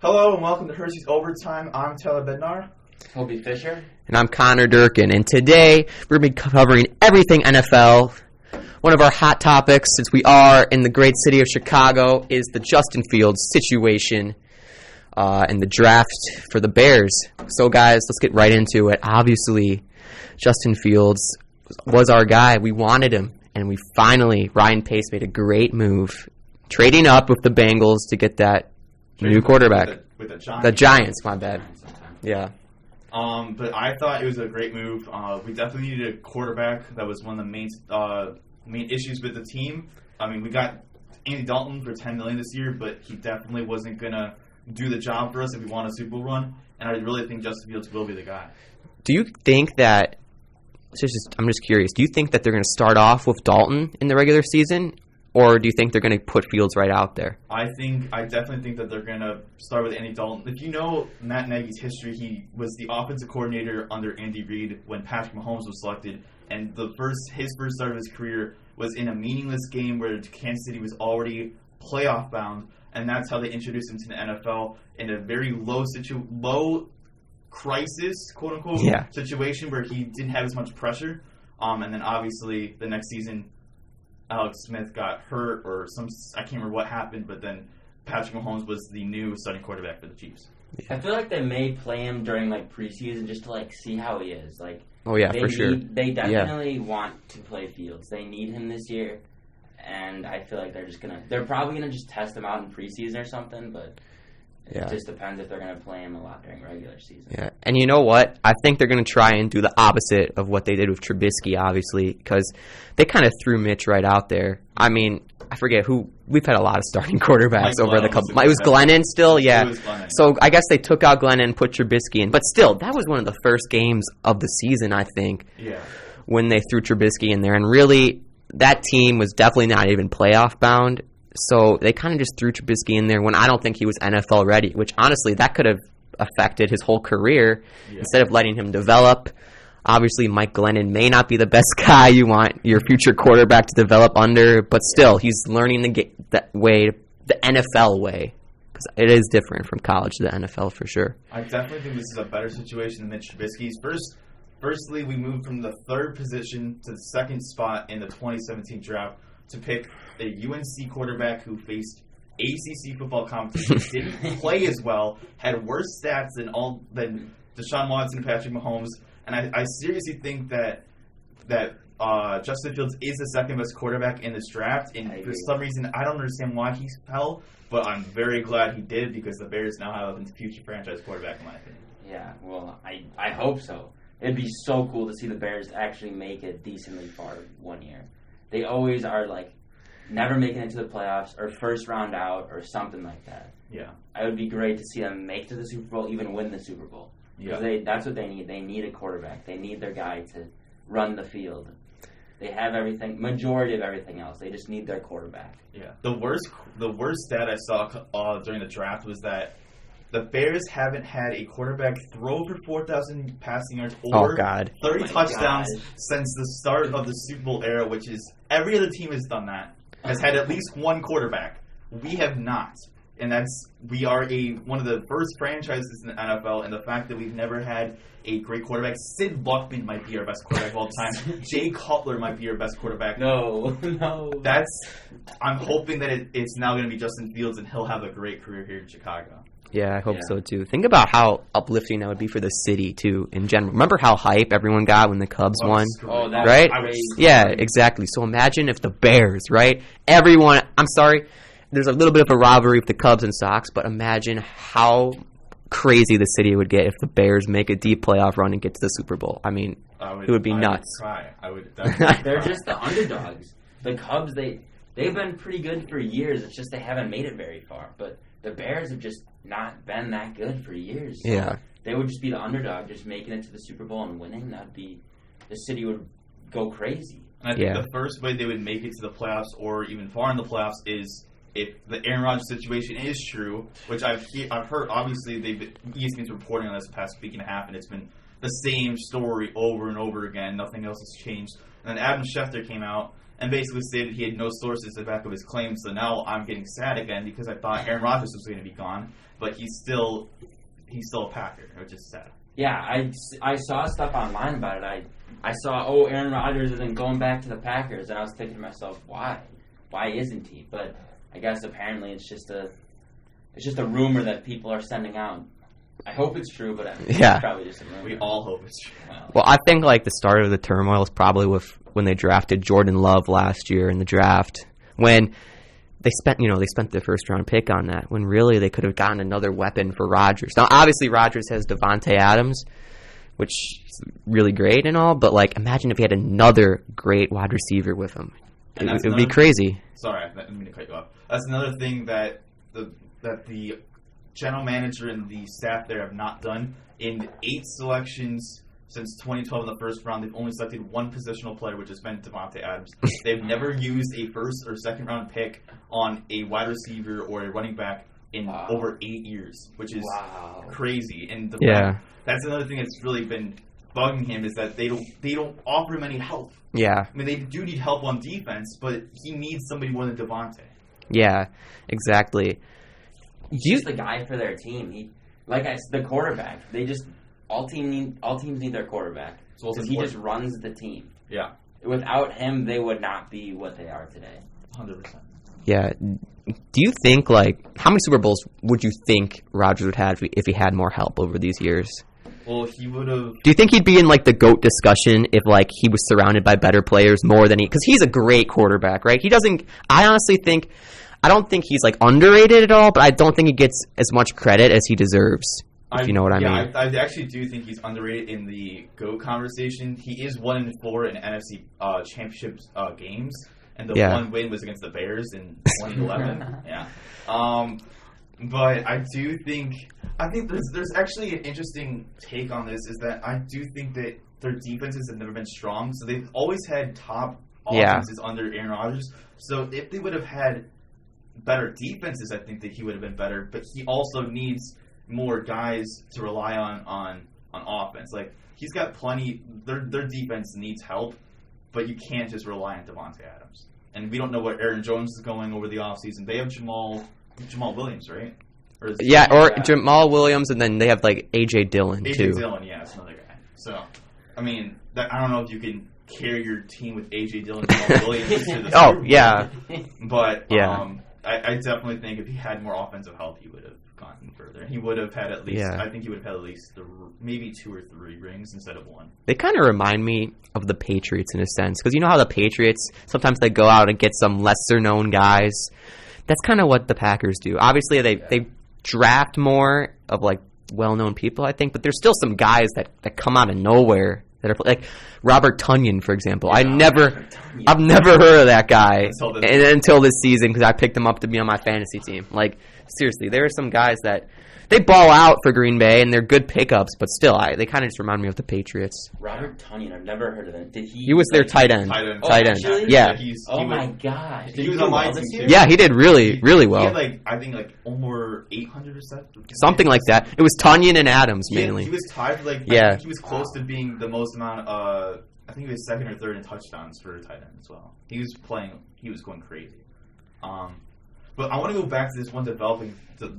Hello and welcome to Hershey's Overtime. I'm Taylor Bednar. Toby Fischer. And I'm Connor Durkin. And today we're going to be covering everything NFL. One of our hot topics, since we are in the great city of Chicago, is the Justin Fields situation and the draft for the Bears. So guys, let's get right into it. Obviously, Justin Fields was our guy. We wanted him. And we finally, Ryan Pace made a great move, trading up with the Bengals to get that new quarterback. With the Giants. The Giants, my bad. Yeah. But I thought it was a great move. We definitely needed a quarterback. That was one of the main issues with the team. I mean, we got Andy Dalton for $10 million this year, but he definitely wasn't gonna do the job for us if we want a Super Bowl run. And I really think Justin Fields will be the guy. Do you think that? I'm just curious. Do you think that they're going to start off with Dalton in the regular season, or do you think they're going to put Fields right out there? I definitely think that they're going to start with Andy Dalton. If you know Matt Nagy's history, he was the offensive coordinator under Andy Reid when Patrick Mahomes was selected, and his first start of his career was in a meaningless game where Kansas City was already playoff bound, and that's how they introduced him to the NFL in a very low crisis, quote unquote, situation where he didn't have as much pressure. And then obviously the next season, Alex Smith got hurt I can't remember what happened, but then Patrick Mahomes was the new starting quarterback for the Chiefs. I feel like they may play him during preseason just to see how he is. For sure. They definitely want to play Fields. They need him this year, and I feel like they're probably gonna just test him out in preseason or something, but it just depends if they're going to play him a lot during regular season. Yeah, and you know what? I think they're going to try and do the opposite of what they did with Trubisky, obviously, because they kind of threw Mitch right out there. I mean, I forget who. We've had a lot of starting quarterbacks over the couple. It was Glennon still, yeah. So I guess they took out Glennon and put Trubisky in. But still, that was one of the first games of the season, I think, when they threw Trubisky in there. And really, that team was definitely not even playoff bound. So they kind of just threw Trubisky in there when I don't think he was NFL ready, which honestly, that could have affected his whole career instead of letting him develop. Obviously, Mike Glennon may not be the best guy you want your future quarterback to develop under, but still, he's learning the NFL way, because it is different from college to the NFL for sure. I definitely think this is a better situation than Mitch Trubisky's. Firstly, we moved from the third position to the second spot in the 2017 draft to pick a UNC quarterback who faced ACC football competition, didn't play as well, had worse stats than Deshaun Watson and Patrick Mahomes, and I seriously think that Justin Fields is the second best quarterback in this draft, and for some reason I don't understand why he fell, but I'm very glad he did, because the Bears now have a future franchise quarterback, in my opinion. Yeah, well, I hope so. It'd be so cool to see the Bears actually make it decently far one year. They always are never making it to the playoffs or first round out or something like that. Yeah. It would be great to see them make it to the Super Bowl, even win the Super Bowl. Because that's what they need. They need a quarterback. They need their guy to run the field. They have everything, majority of everything else. They just need their quarterback. Yeah. The worst stat I saw during the draft was that the Bears haven't had a quarterback throw for 4,000 passing yards or 30 touchdowns since the start of the Super Bowl era, which is every other team has done that, has had at least one quarterback. We have not. And we are one of the first franchises in the NFL, and the fact that we've never had a great quarterback. Sid Luckman might be our best quarterback of all time. Jay Cutler might be our best quarterback. No. I'm hoping that it's now going to be Justin Fields, and he'll have a great career here in Chicago. Yeah, I hope so, too. Think about how uplifting that would be for the city, too, in general. Remember how hype everyone got when the Cubs won? Oh, that's right? Crazy. Yeah, exactly. So imagine if the Bears, right? Everyone, I'm sorry, there's a little bit of a rivalry with the Cubs and Sox, but imagine how crazy the city would get if the Bears make a deep playoff run and get to the Super Bowl. I mean, it would be nuts. I would cry. They're just the underdogs. The Cubs, they've been pretty good for years. It's just they haven't made it very far. But the Bears have just not been that good for years. So yeah. They would just be the underdog, just making it to the Super Bowl and winning. The city would go crazy. And I think the first way they would make it to the playoffs or even far in the playoffs is if the Aaron Rodgers situation is true, which I've heard. Obviously, ESPN's reporting on this the past week and a half, and it's been the same story over and over again. Nothing else has changed. And then Adam Schefter came out and basically stated he had no sources to back up his claim. So now I'm getting sad again because I thought Aaron Rodgers was going to be gone, but he's still a Packer, which is sad. Yeah, I saw stuff online about it. I saw, Aaron Rodgers isn't going back to the Packers, and I was thinking to myself, why? Why isn't he? But I guess apparently it's just a rumor that people are sending out. I hope it's true, but it's probably just a rumor. We all hope it's true. Well, I think like the start of the turmoil is probably when they drafted Jordan Love last year in the draft, when they spent their first round pick on that, when really they could have gotten another weapon for Rodgers. Now, obviously Rodgers has Devontae Adams, which is really great and all, but like imagine if he had another great wide receiver with him. It would be crazy. Sorry, I didn't mean to cut you off. That's another thing that the general manager and the staff there have not done. In 8 selections since 2012 in the first round, they've only selected one positional player, which has been Devontae Adams. They've never used a first or second round pick on a wide receiver or a running back in over 8 years, which is crazy. And that's another thing that's really been bugging him, is that they don't offer him any help. Yeah. I mean, they do need help on defense, but he needs somebody more than Devontae. Yeah, exactly. He's the guy for their team. The quarterback. All teams need their quarterback. Because he just runs the team. Yeah. Without him, they would not be what they are today. 100%. Yeah. Do you think, how many Super Bowls would you think Rodgers would have if he had more help over these years? Well, he would have... Do you think he'd be in, the GOAT discussion if, he was surrounded by better players more than he... Because he's a great quarterback, right? He doesn't... I honestly think... I don't think he's, underrated at all, but I don't think he gets as much credit as he deserves, if you know what I mean. I actually do think he's underrated in the GOAT conversation. He is 1-4 in NFC championship games, and the one win was against the Bears in 2011. Yeah. But I do think... I think there's actually an interesting take on this, is that I do think that their defenses have never been strong, so they've always had top offenses under Aaron Rodgers. So if they would have had better defenses, I think that he would have been better, but he also needs more guys to rely on offense. He's got plenty... Their defense needs help, but you can't just rely on Devontae Adams. And we don't know what Aaron Jones is going over the offseason. They have Jamal Williams, right? Jamal Williams, and then they have A.J. Dillon, too. A.J. Dillon, yeah, that's another guy. So, I mean, I don't know if you can carry your team with A.J. Dillon and Jamal Williams to the Super Bowl. Yeah. But I definitely think if he had more offensive help, he would have gotten further. He would have had at least, I think he would have had at least maybe 2 or 3 rings instead of 1. They kind of remind me of the Patriots in a sense, because you know how the Patriots, sometimes they go out and get some lesser-known guys. That's kind of what the Packers do. Obviously, they draft more of well-known people, I think, but there's still some guys that come out of nowhere that are like Robert Tonyan, for example. I've never heard of that guy until this season, because I picked him up to be on my fantasy team. Seriously, there are some guys that they ball out for Green Bay and they're good pickups, but still, they kind of just remind me of the Patriots. Robert Tonyan, I've never heard of him. He was their tight end. Tight end. Yeah. My gosh. He was on my team too. Yeah, he did really, really well. He had I think over 800 receptions. Something like that. It was Tonyan and Adams mainly. He was tied for he was close to being the most amount of I think he was 2nd or 3rd in touchdowns for a tight end as well. He was going crazy. But I want to go back to this one developing to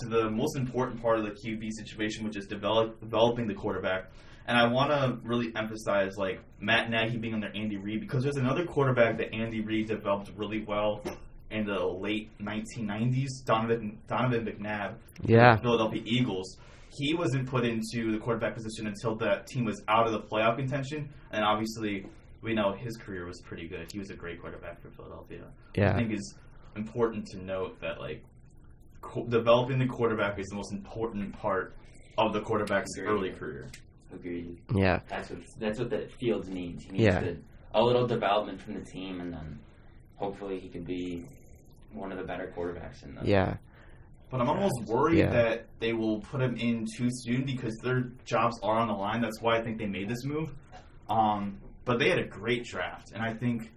the most important part of the QB situation, which is developing the quarterback. And I want to really emphasize Matt Nagy being under Andy Reid, because there's another quarterback that Andy Reid developed really well in the late 1990s, Donovan McNabb, the Philadelphia Eagles. He wasn't put into the quarterback position until that team was out of the playoff contention, and obviously we know his career was pretty good. He was a great quarterback for Philadelphia. I think it's important to note that developing the quarterback is the most important part of the quarterback's early career. Agreed. Yeah. That's what the Fields needs. He needs a little development from the team, and then hopefully he can be one of the better quarterbacks in the... Yeah. But I'm almost worried that they will put him in too soon, because their jobs are on the line. That's why I think they made this move. But they had a great draft, and I think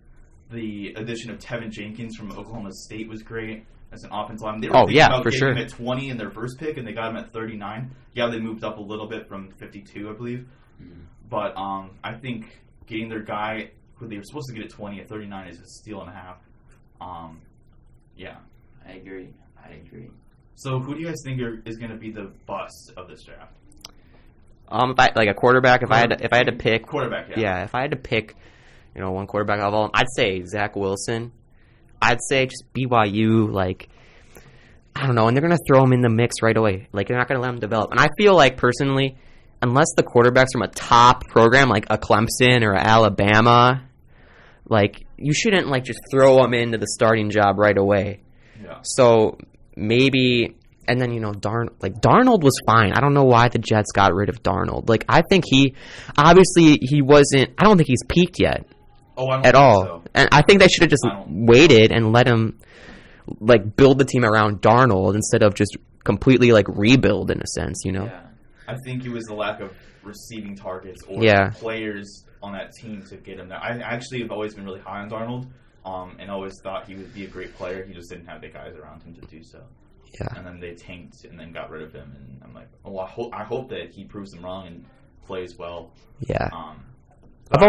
the addition of Tevin Jenkins from Oklahoma State was great as an offensive lineman. They were thinking about getting him at 20 in their first pick, and they got him at 39. Yeah, they moved up a little bit from 52, I believe. Mm-hmm. But I think getting their guy who they were supposed to get at 20 at 39 is a steal and a half. Yeah. I agree. So who do you guys think is going to be the bust of this draft? If I like a quarterback, if I had to pick quarterback, if I had to pick, one quarterback of all, I'd say Zach Wilson. I'd say just BYU, like, I don't know, and they're gonna throw him in the mix right away. Like, they're not gonna let him develop. And I feel like personally, unless the quarterback's from a top program like a Clemson or a Alabama, like, you shouldn't like just throw him into the starting job right away. Yeah. So maybe. And then, Darnold was fine. I don't know why the Jets got rid of Darnold. Like, I think he wasn't, I don't think he's peaked yet. Oh, I don't at think all. So. And I think they should have just waited and let him, build the team around Darnold instead of just completely, rebuild in a sense, Yeah. I think it was the lack of receiving targets or players on that team to get him there. I actually have always been really high on Darnold and always thought he would be a great player. He just didn't have the guys around him to do so. Yeah. And then they tanked and then got rid of him. And I'm like, I hope that he proves them wrong and plays well. Yeah. I've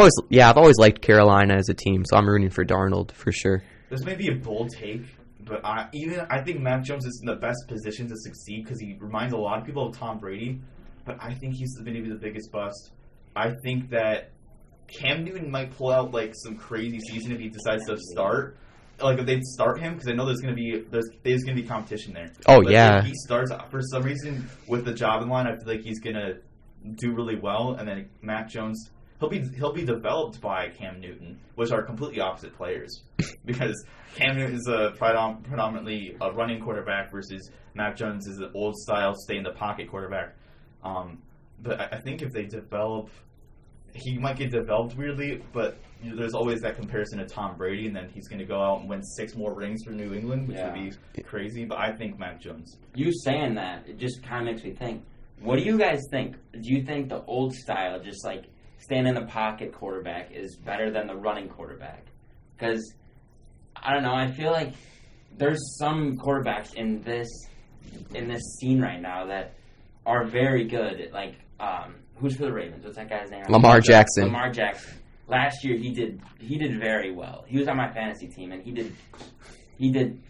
always liked Carolina as a team, so I'm rooting for Darnold for sure. This may be a bold take, but I think Mac Jones is in the best position to succeed because he reminds a lot of people of Tom Brady. But I think he's going to be the biggest bust. I think that Cam Newton might pull out some crazy season if he decides to start. If they start him, because I know there's going to be competition there. Oh, but yeah. If he starts for some reason with the job in line, I feel like he's going to do really well. And then Mac Jones, he'll be developed by Cam Newton, which are completely opposite players. Because Cam Newton is predominantly a running quarterback versus Mac Jones is an old style stay in the pocket quarterback. But I think if they develop, he might get developed weirdly, but there's always that comparison to Tom Brady, and then he's going to go out and win 6 more rings for New England, which would be crazy. But I think Mac Jones. You saying that, it just kind of makes me think. What do you guys think? Do you think the old style, just stand in the pocket quarterback, is better than the running quarterback? Because, I don't know, I feel like there's some quarterbacks in this scene right now that are very good. Who's for the Ravens? What's that guy's name? Lamar Jackson. Lamar Jackson. Last year he did very well. He was on my fantasy team and he did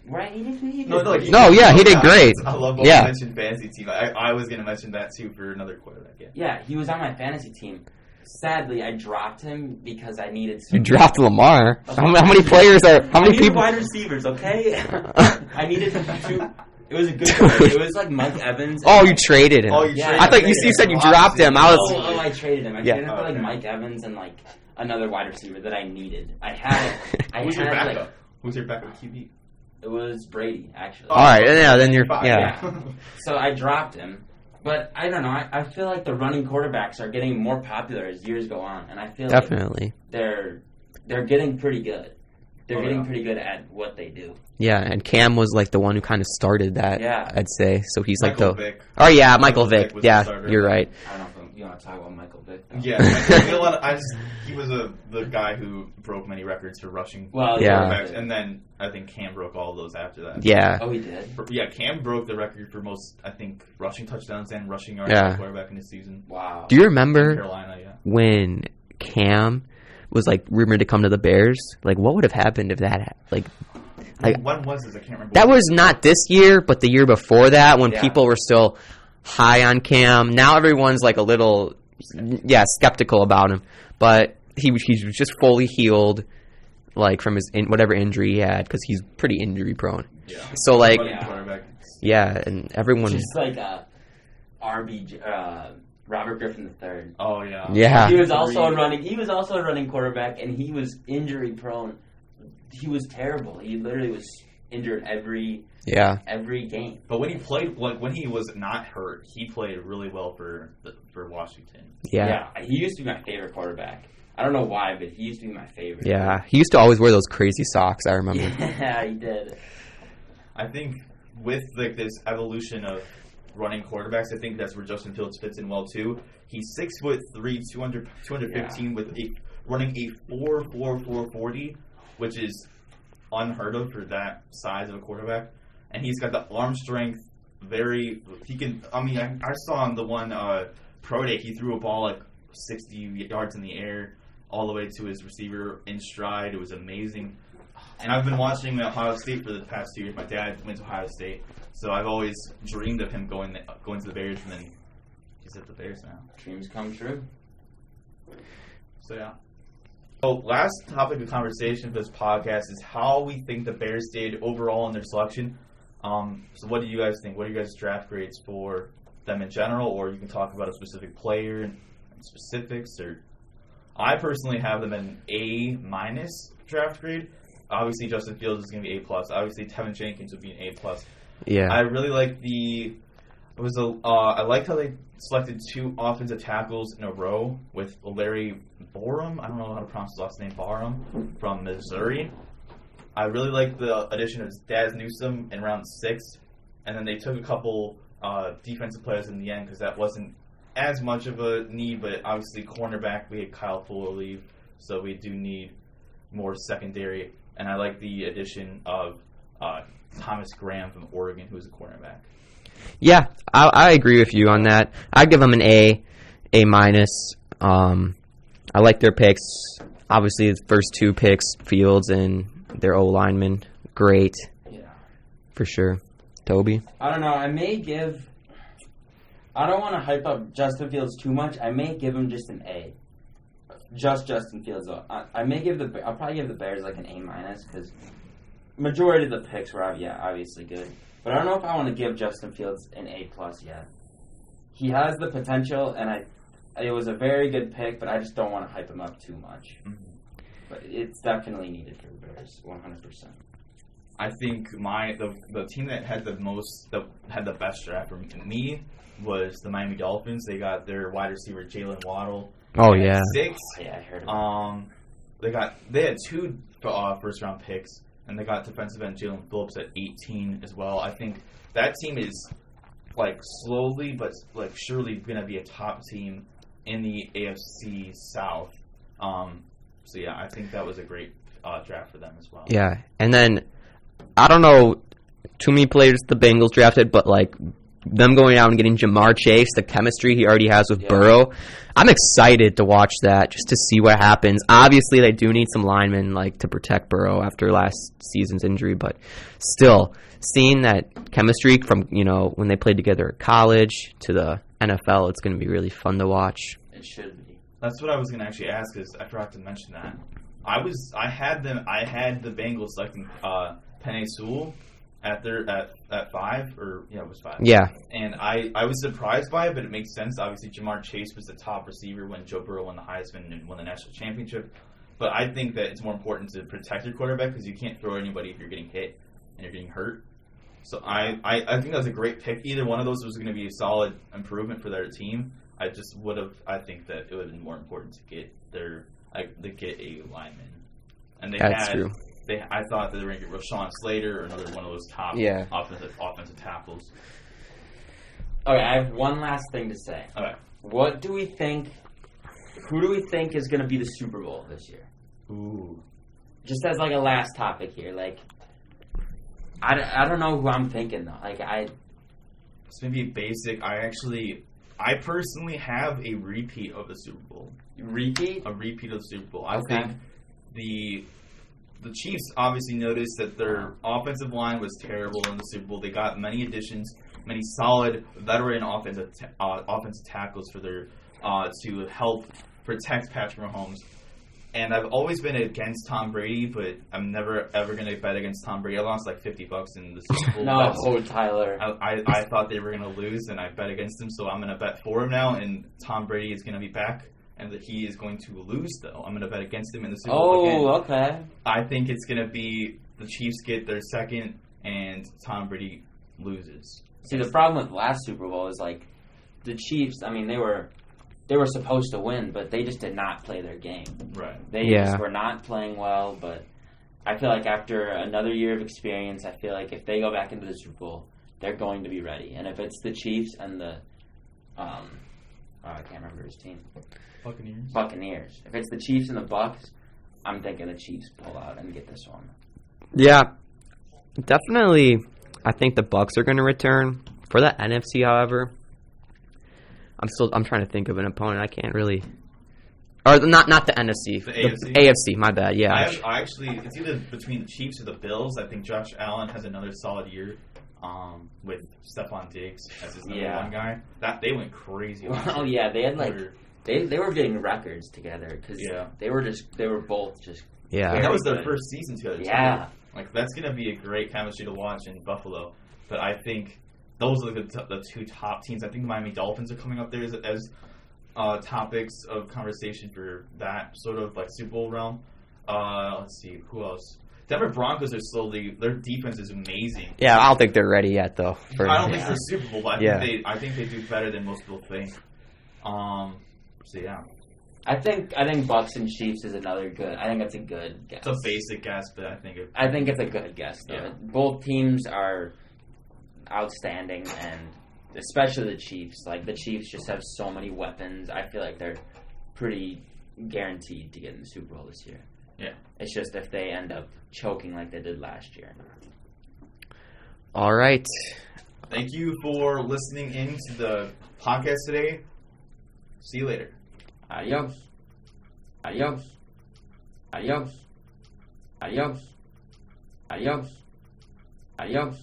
right. He did. He did great. I love when you mentioned fantasy team. I was going to mention that too for another quarterback. Yeah, he was on my fantasy team. Sadly, I dropped him because I needed. You dropped Lamar. How many players are? How many people? Wide receivers, okay. I needed to. It was a good trade. It was Mike Evans. Oh, you traded him. I thought you said you dropped him. I traded him. I traded him for Mike Evans and another wide receiver that I needed. Who's your backup? Who's your backup QB? It was Brady, actually. All right, then you're So I dropped him, but I don't know. I feel like the running quarterbacks are getting more popular as years go on, and I feel definitely they're getting pretty good. They're getting pretty good at what they do. Yeah, and Cam was the one who kind of started that. Yeah, I'd say so. He's Michael Vick. Oh yeah, Michael Vick. Yeah, you're right. I don't know if you want to talk about Michael Vick. Though. Yeah, he was the guy who broke many records for rushing. Well, quarterbacks, and then I think Cam broke all of those after that. Yeah. Oh, he did. Yeah, Cam broke the record for most, I think, rushing touchdowns and rushing yards for a quarterback in his season. Wow. Do you remember Carolina? When Cam was rumored to come to the Bears? What would have happened if that when was this? I can't remember. That was not this year, but the year before that, when people were still high on Cam. Now everyone's a little, skeptical about him. But he was just fully healed, from his whatever injury he had, because he's pretty injury prone. Yeah. So and everyone just Robert Griffin III. Oh yeah. Yeah. He was also a running quarterback, and he was injury prone. He was terrible. He literally was injured every game. But when he played, when he was not hurt, he played really well for Washington. Yeah. He used to be my favorite quarterback. I don't know why, but he used to be my favorite. Yeah, he used to always wear those crazy socks. I remember. Yeah, he did. I think with this evolution of running quarterbacks, I think that's where Justin Fields fits in well too. He's 6'3", 215 with running a 4.44 40, which is unheard of for that size of a quarterback. And he's got the arm strength. I saw on the one pro day he threw a ball 60 yards in the air. all the way to his receiver in stride. It was amazing. And I've been watching Ohio State for the past 2 years. My dad went to Ohio State, so I've always dreamed of him going to the Bears, and then he's at the Bears now. Dreams come true. So, yeah. So, last topic of conversation for this podcast is how we think the Bears did overall in their selection. So what do you guys think? What are you guys' draft grades for them in general, or you can talk about a specific player and specifics? Or I personally have them in A- draft grade. Obviously, Justin Fields is going to be A+. Obviously, Tevin Jenkins would be an A+. Yeah. I really like I liked how they selected 2 offensive tackles in a row with Larry Borum. I don't know how to pronounce his last name, Borum, from Missouri. I really like the addition of Daz Newsome in round 6, and then they took a couple defensive players in the end because that wasn't as much of a need, but obviously cornerback, we had Kyle Fuller leave, so we do need more secondary, and I like the addition of Thomas Graham from Oregon, who's a cornerback. Yeah, I agree with you on that. I give them an A-. I like their picks. Obviously, the first 2 picks, Fields and their O-lineman, great. Yeah. For sure. Toby? I don't know. I don't want to hype up Justin Fields too much. I may give him just an A. Just Justin Fields, though. I'll probably give the Bears like an A- because majority of the picks were, obviously good. But I don't know if I want to give Justin Fields an A+ yet. He has the potential, and it was a very good pick, but I just don't want to hype him up too much. Mm-hmm. But it's definitely needed for the Bears, 100%. I think the team that had the best draft for me was the Miami Dolphins. They got their wide receiver Jalen Waddle. Oh yeah. 6. Yeah, I heard about it. They had 2 first round picks, and they got defensive end Jalen Phillips at 18 as well. I think that team is slowly but surely going to be a top team in the AFC South. So yeah, I think that was a great draft for them as well. Yeah, and then I don't know too many players the Bengals drafted, but them going out and getting Jamar Chase, the chemistry he already has with Burrow, I'm excited to watch that just to see what happens. Obviously, they do need some linemen to protect Burrow after last season's injury, but still, seeing that chemistry from when they played together at college to the NFL, it's going to be really fun to watch. It should be. That's what I was going to actually ask, because I forgot to mention that. I had the Bengals selecting Penei Sewell at 5, or it was 5. Yeah. And I was surprised by it, but it makes sense. Obviously, Jamar Chase was the top receiver when Joe Burrow won the Heisman and won the national championship. But I think that it's more important to protect your quarterback, because you can't throw anybody if you're getting hit and you're getting hurt. So I think that was a great pick. Either one of those was going to be a solid improvement for their team. I think that it would have been more important to get a lineman. And That's true. I thought that they were going to get Rashawn Slater or another one of those top offensive tackles. Okay, I have one last thing to say. Okay. Who do we think is going to be the Super Bowl this year? Ooh. Just as a last topic here, I don't know who I'm thinking though. It's maybe basic. I personally have a repeat of the Super Bowl. Repeat? A repeat of the Super Bowl. Okay. I think the Chiefs obviously noticed that their offensive line was terrible in the Super Bowl. They got many additions, many solid veteran offensive tackles for their to help protect Patrick Mahomes. And I've always been against Tom Brady, but I'm never ever going to bet against Tom Brady. I lost $50 in the Super Bowl. No, Tyler. I thought they were going to lose, and I bet against them, so I'm going to bet for him now. And Tom Brady is going to be back, and that he is going to lose, though. I'm going to bet against him in the Super Bowl again. Oh, okay. I think it's going to be the Chiefs get their second, and Tom Brady loses. See, the problem with last Super Bowl is the Chiefs. I mean, they were supposed to win, but they just did not play their game. Right. They just were not playing well, but I feel after another year of experience, I feel if they go back into the Super Bowl, they're going to be ready. And if it's the Chiefs and the I can't remember his team. Buccaneers. If it's the Chiefs and the Bucs, I'm thinking the Chiefs pull out and get this one. Yeah. Definitely, I think the Bucs are going to return. For the NFC, however, I'm trying to think of an opponent. I can't really. Or not the NFC. The AFC? AFC, my bad, yeah. I actually, it's either between the Chiefs or the Bills. I think Josh Allen has another solid year with Stephon Diggs as his number one guy. They went crazy. Oh, yeah, they had they were getting records together because they were both just and that was good. their first season together. Yeah. Like, that's going to be a great chemistry to watch in Buffalo. But I think those are the two top teams. I think the Miami Dolphins are coming up there as topics of conversation for that sort of like Super Bowl realm. Let's see, who else? Denver Broncos are their defense is amazing. Yeah, I don't think they're ready yet though. I don't think for Super Bowl, but I think they do better than most people think. So yeah. I think Bucks and Chiefs is another good. I think that's a good guess. It's a basic guess, but I think it's a good guess though. Yeah. Both teams are outstanding, and especially the Chiefs. Like, the Chiefs just have so many weapons. I feel like they're pretty guaranteed to get in the Super Bowl this year. Yeah. It's just if they end up choking like they did last year. All right. Thank you for listening in to the podcast today. See you later. Adios. Adios. Adios. Adios. Adios. Adios.